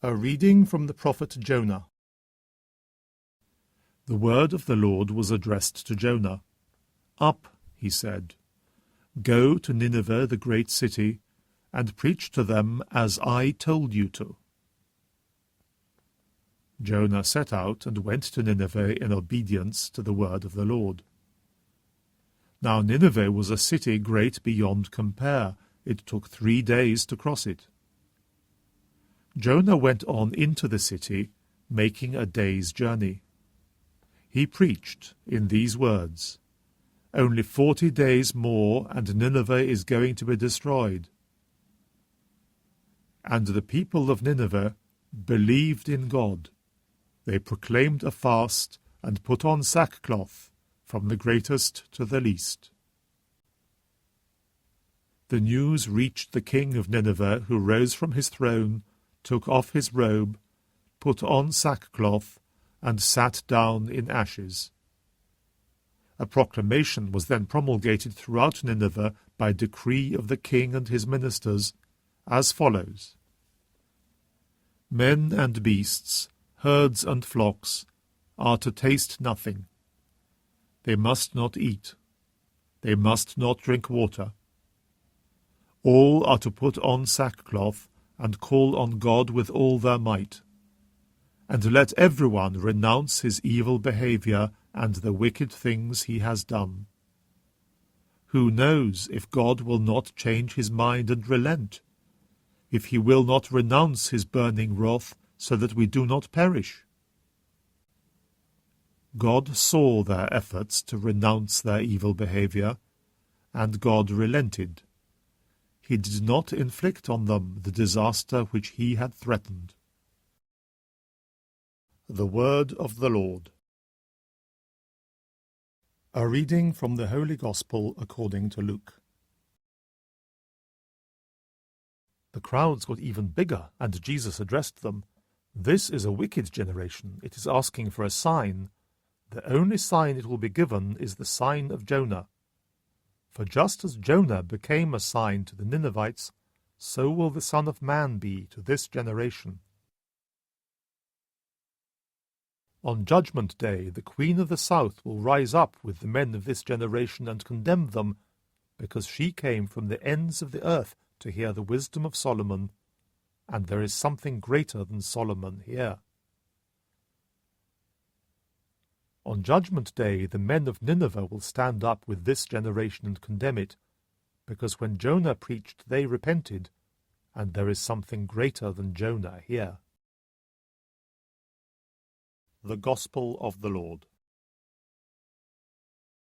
A reading from the prophet Jonah. The word of the Lord was addressed to Jonah. "Up," he said, "go to Nineveh, the great city, and preach to them as I told you to." Jonah set out and went to Nineveh in obedience to the word of the Lord. Now Nineveh was a city great beyond compare. It took 3 days to cross it. Jonah went on into the city, making a day's journey. He preached in these words, "Only 40 days more, and Nineveh is going to be destroyed." And the people of Nineveh believed in God. They proclaimed a fast and put on sackcloth, from the greatest to the least. The news reached the king of Nineveh, who rose from his throne, took off his robe, put on sackcloth, and sat down in ashes. A proclamation was then promulgated throughout Nineveh by decree of the king and his ministers, as follows: Men and beasts, herds and flocks, are to taste nothing. They must not eat. They must not drink water. All are to put on sackcloth and call on God with all their might. And let everyone renounce his evil behavior and the wicked things he has done. Who knows if God will not change his mind and relent, if he will not renounce his burning wrath, so that we do not perish? God saw their efforts to renounce their evil behavior, and God relented. He did not inflict on them the disaster which he had threatened. The Word of the Lord. A reading from the Holy Gospel according to Luke. The crowds got even bigger, and Jesus addressed them. "This is a wicked generation. It is asking for a sign. The only sign it will be given is the sign of Jonah. For just as Jonah became a sign to the Ninevites, so will the Son of Man be to this generation. On Judgment Day, the Queen of the South will rise up with the men of this generation and condemn them, because she came from the ends of the earth to hear the wisdom of Solomon, and there is something greater than Solomon here." On Judgment Day, the men of Nineveh will stand up with this generation and condemn it, because when Jonah preached they repented, and there is something greater than Jonah here. The Gospel of the Lord.